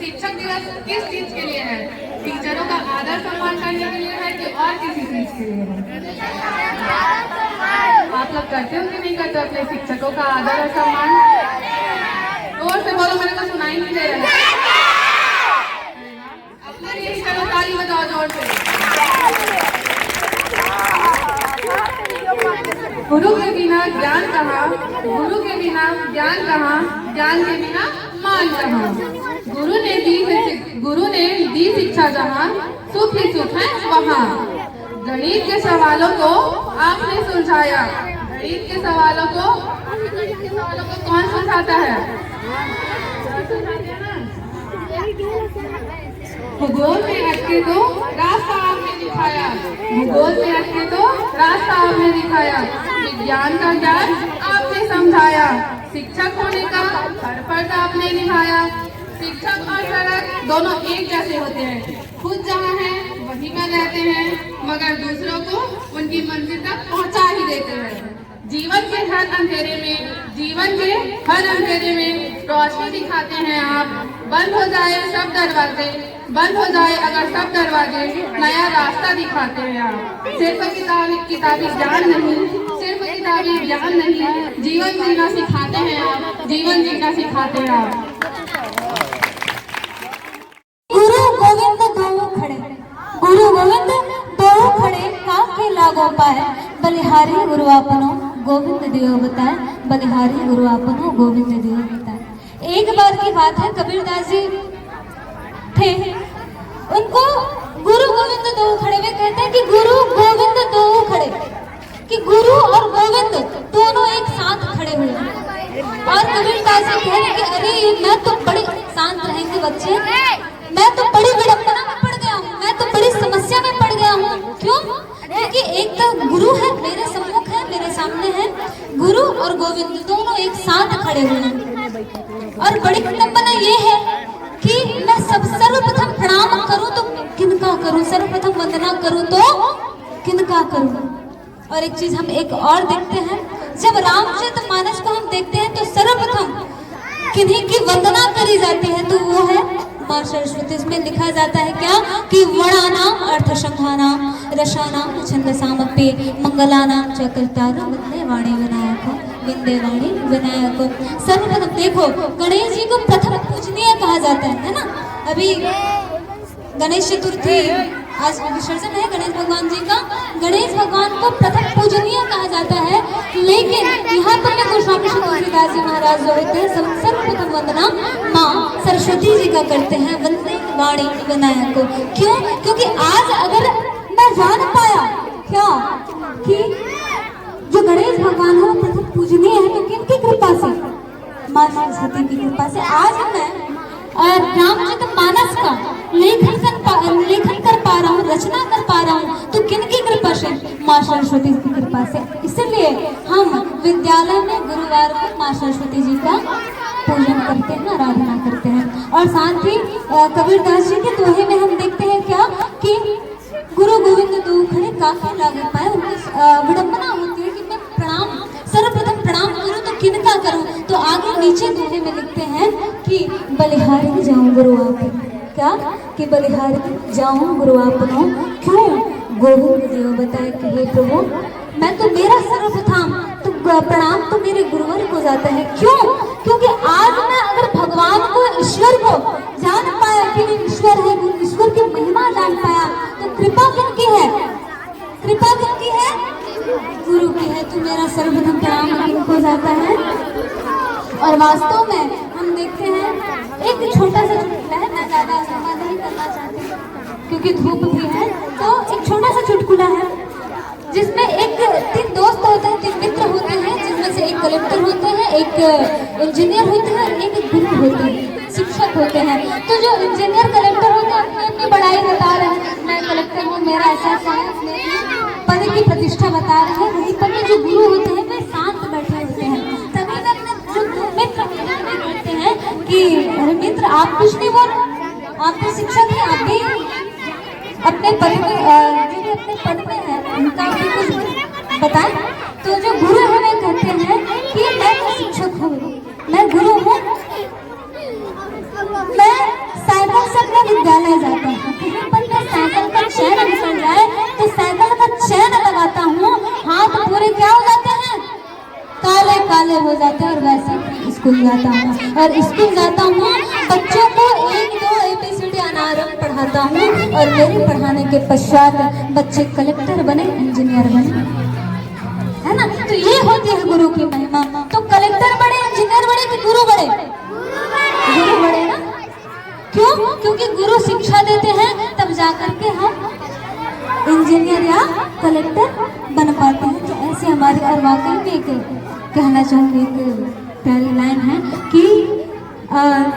शिक्षक दिवस किस चीज के लिए है? टीचरों का आदर सम्मान करने के लिए है कि और किसी चीज के लिए है? आप लोग करते हो कि नहीं करते अपने शिक्षकों का आदर और सम्मान? जोर से बोलो, मेरे को सुनाई नहीं दे रहा है। अपने लिए ही चलो, ताली बजाओ जोर से। गुरु के बिना ज्ञान कहाँ, गुरु के बिना ज्ञान कहाँ, ज्ञान के बिना मान कहाँ। गुरु ने दी शिक्षा जहाँ, सुख ही सुख है वहाँ। गणित के सवालों को आपने सुलझाया। गणित के सवालों को कौन सुलझाता है? भूगोल में अटके तो रास्ता आपने दिखाया। भूगोल में अटके तो रास्ता आपने दिखाया। विज्ञान का ज्ञान आपने समझाया। शिक्षक होने का हर फर्ज आपने निभाया। शिक्षक और सड़क दोनों एक जैसे होते हैं। खुद जहाँ है वहीं पर रहते हैं, मगर दूसरों को उनकी मंजिल तक पहुँचा ही देते हैं। जीवन के हर अंधेरे में रोशनी दिखाते हैं आप। बंद हो जाए सब दरवाजे, बंद हो जाए अगर सब दरवाजे, नया रास्ता दिखाते हैं आप। सिर्फ किताबी ज्ञान नहीं, जीवन जीना सिखाते हैं आप। जीवन जीना सिखाते हैं आप। गुरु गोविंद दो खड़े, गुरु गोविंद दो खड़े, काके लागो पाए, बलिहारी गुरु आपनो गोविंद देव बताए, बलिहारी गुरु आपनो गोविंद देव बताए। एक बार की बात है, कबीरदास जी थे, उनको गुरु गोविंद दो खड़े में कहते हैं कि गुरु गोविंद दो खड़े, कि गुरु और गोविंद दोनों एक साथ खड़े हुए हैं। और कबीरदास जी कह रहे कि अरे मैं तो बड़े शांत रहेंगे बच्चे, मैं तो बड़ी विडंबना में पड़ गया हूँ, मैं तो बड़ी समस्या में पड़ गया हूँ। क्यों? क्योंकि एक तो गुरु है मेरे सम्मुख है, मेरे सामने है, गुरु और गोविंद दोनों एक साथ खड़े हुए हैं। और बड़ी विडंबना ये है कि मैं सर्वप्रथम प्रणाम करूं तो किनका करूं, सर्वप्रथम वंदना करूं तो किनका करूं। और एक चीज हम एक और देखते हैं, जब रामचरितमानस को हम देखते हैं तो सर्वप्रथम किन्हीं की वंदना करी जाती है, तो वो है माँ सरस्वती। इसमें लिखा जाता है क्या कि वर्णानाम अर्थशंखानाम रसानाम छंदसामपि मंगलानाम च कर्तारं वन्दे वाणी विनायकं, वन्दे वाणी विनायकं। सर्वप्रथम देखो, गणेश जी को प्रथम पूजनीय कहा जाता है ना। अभी गणेश चतुर्थी आज विसर्जन है गणेश भगवान जी का। गणेश भगवान को प्रथम पूजनीय कहा जाता है, लेकिन यहाँ पर देखो स्वामी तुलसीदास जी महाराज जो होते हैं सर्वप्रथम वंदना माँ सरस्वती जी का करते हैं, वंदे वाणी विनायक को। क्यों? क्योंकि आज अगर मैं जान पाया क्या कि जो गणेश भगवान है प्रथम पूजनीय है, तो किनकी कृपा से? माँ सरस्वती की कृपा से आज मैं रामचरितमानस का लेखन कर पा रहा हूँ, रचना कर पा रहा हूँ, तो किनकी कृपा से? माँ सरस्वती की कृपा से। इसलिए हम विद्यालय में गुरुवार को माँ सरस्वती जी का पूजन करते हैं, आराधना करते हैं। और साथ ही कबीरदास जी के दोहे में हम देखते हैं क्या कि गुरु गोविंद दो खड़े, काके लागो पाए। उनकी विडंबना होती है कि मैं सर्वप्रथम प्रणाम करूं तो किनका करूं। तो आगे नीचे दोहे में लिखते हैं कि बलिहारी जाऊं गुरु आपनो, क्या कि बलिहारी जाऊं गुरु आपनो, क्यों? गोविंद देव बताए कि हे प्रभु, मैं तो मेरा सर्वप्रथम तो प्रणाम तो मेरे गुरुवर को जाता है। क्यों? क्योंकि आज मैं अगर भगवान को, ईश्वर को जान पाया कि ईश्वर है, ईश्वर की महिमा जान पाया, तो कृपा किनकी है? कृपा किनकी है? गुरु की है। तो मेरा सर्वप्रथम प्रणाम किनको जाता है? और वास्तव में हम देखते हैं एक छोटा सा चुटकुला है, मैं ज्यादा लंबा नहीं करना चाहती क्योंकि धूप भी है, तो एक छोटा सा चुटकुला है जिसमें एक 3 दोस्त होते हैं, 3 मित्र होते हैं, जिसमें से एक कलेक्टर होते हैं, एक इंजीनियर होते हैं और एक गुरु होते हैं, शिक्षक होते हैं। तो जो इंजीनियर कलेक्टर होते हैं अपनी बड़ाई बता रहे हैं, मैं कलेक्टर हूँ, मेरा ऐसा है, पद की प्रतिष्ठा बता रहे हैं। वहीं पर जो गुरु होते हैं वे शांत बैठे होते हैं। तभी वे अपने जो मित्र कहते हैं कि अरे मित्र आप कुछ नहीं बोल, आप भी शिक्षक हैं, आप भी अपने पद में जो भी अपने पद में है उनका भी कुछ बताएं। तो जो गुरु हमें कहते हैं कि मैं तो शिक्षक हूँ, मैं गुरु हूँ, मैं विद्यालय जाता हूँ, कहीं पर मैं साइकिल का चैन निकल जाए तो साइकिल का चैन लगाता हूँ, हाथ पूरे क्या हो जाते हैं, काले काले हो जाते हैं। और वैसे स्कूल जाता हूँ, और स्कूल जाता हूँ बच्चों को 1 2 ABCD अनारम पढ़ाता हूँ, और मेरे पढ़ाने के पश्चात बच्चे कलेक्टर बने, इंजीनियर बने, है ना। तो ये होती है गुरु की महिमा। तो कलेक्टर बड़े, इंजीनियर बड़े कि गुरु बड़े? गुरु बड़े ना। क्यों? क्योंकि गुरु शिक्षा देते हैं, तब जाकर के हम इंजीनियर या कलेक्टर बन पाते हैं। तो ऐसे हमारी, और वाकई में एक कहना चाहूँगी, एक प्यारी लाइन है कि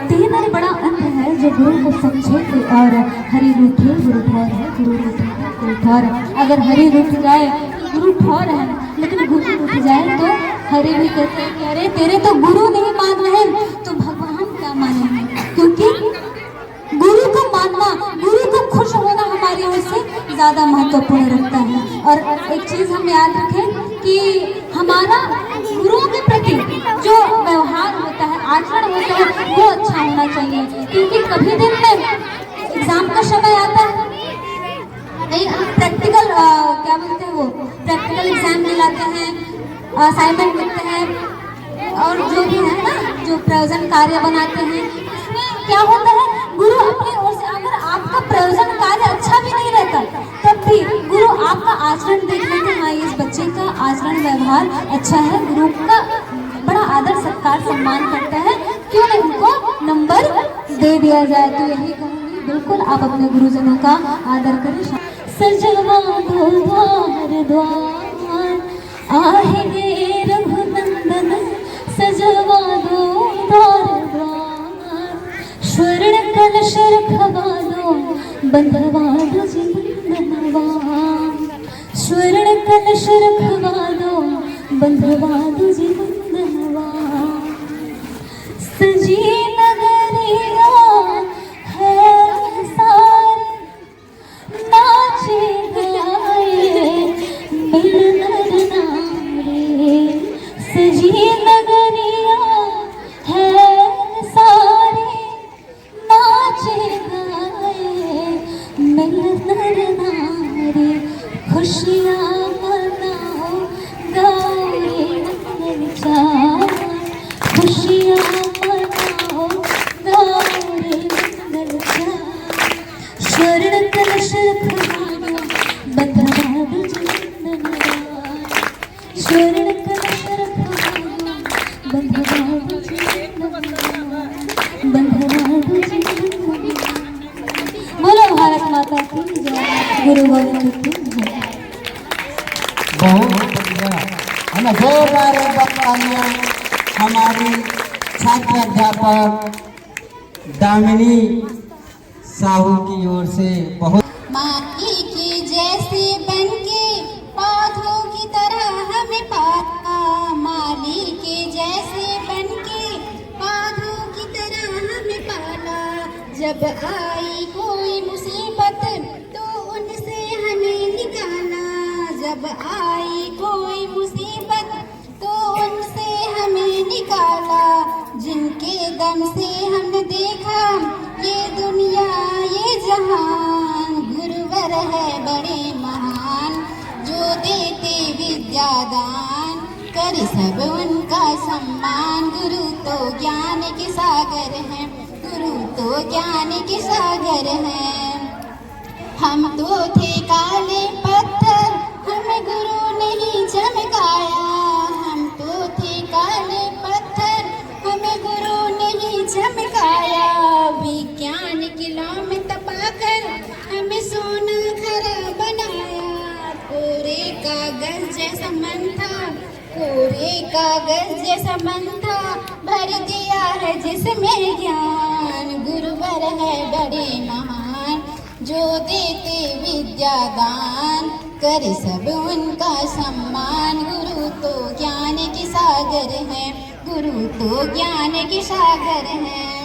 तेरा बड़ा अंत है जो गुरु को समझे, और हरि रूठे गुरु ठौर है, गुरु रूठे गुरु ठौर है। अगर हरि रूठ जाए तो गुरु ठौर है, लेकिन गुरु रूठ जाए तो हरि भी कहते हैं कि अरे तेरे तो गुरु नहीं मान रहे तो भगवान क्या मानेंगे। क्योंकि गुरु को मानना, गुरु को खुश होना हमारी ओर से ज़्यादा महत्वपूर्ण रखता है। और एक चीज़ हम याद रखें कि हमारा गुरुओं के प्रति जो व्यवहार होता है, आचरण होता है, वो अच्छा होना चाहिए। क्योंकि कभी दिन में एग्जाम का समय आता है, नहीं प्रैक्टिकल क्या बोलते हैं, वो प्रैक्टिकल एग्जाम दिलाते हैं, असाइनमेंट लिखते हैं, और जो भी है ना, जो प्रयोजन कार्य बनाते हैं, इसमें क्या होता है, गुरु अपनी ओर से, अगर आपका प्रयोजन कार्य अच्छा भी नहीं रहता तब भी गुरु आपका आचरण देख लेते हैं, हाँ इस बच्चे का आचरण व्यवहार अच्छा है, गुरु का बड़ा आदर सत्कार सम्मान करता है, क्यों नहीं उनको नंबर दे दिया जाए। तो यही कहूँगी, बिल्कुल आप अपने गुरुजनों का आदर करें। सजवा दो द्वार द्वार आएंगे रघुनंदन, सजवा दो द्वार द्वार, स्वर्ण कलश रखवा दो, बंधवा दो जिंदनवा, स्वर्ण कलश रखवा दो, बंधवा दो जिंदनवा। सजी नगरिया है सारी, नाचे गाए मिल नर नारी, सजी नगरिया है सारी, नाचे गाए मिल नर नारी, खुशियाँ मनाओ गाओ रे नंदलाल, खुशियाँ मनाओ गाओ रे नंदलाल, स्वर्ण कलश रखवा दो, बंधवा दो जिंदनवा, स्वर्ण कलश रखवा दो, बंधवा दो जिंदनवा, बंधवा दो जिंदनवा। बोलो भारत माता की जय, गुरु गोविंद की जय। बहुत बढ़िया है ना, जोरदार तालियां हमारी छात्र अध्यापक दामिनी साहू की ओर से। बहुत माटी के जैसे बनके पौधों की तरह हमें पाला, माली के जैसे बनके पौधों की तरह हमें पाला, जब आई कोई मुसीबत तो उनसे हमें निकाला, जब आई कोई मुसीबत तो उनसे हमें निकाला, जिनके दम से हमने देखा ये दुनिया ये जहान, गुरुवर है बड़े महान जो देते विद्यादान, कर सब उनका सम्मान, गुरु तो ज्ञान के सागर हैं, गुरु तो ज्ञान के सागर हैं। हम तो थे काले पत्थर हमें गुरु ने ही चमकाया, हम तो थे काले पत्थर हमें गुरु ने ही चमकाया, विज्ञान किलों में तपाकर हमें सोना खरा बनाया, कोरे कागज जैसा मन था, कोरे कागज जैसा मन था, भर दिया है जिसमें ज्ञान, गुरुवर है बड़े महान जो देते विद्यादान, करे सब उनका सम्मान, गुरु तो ज्ञान के सागर हैं, गुरु तो ज्ञान के सागर हैं।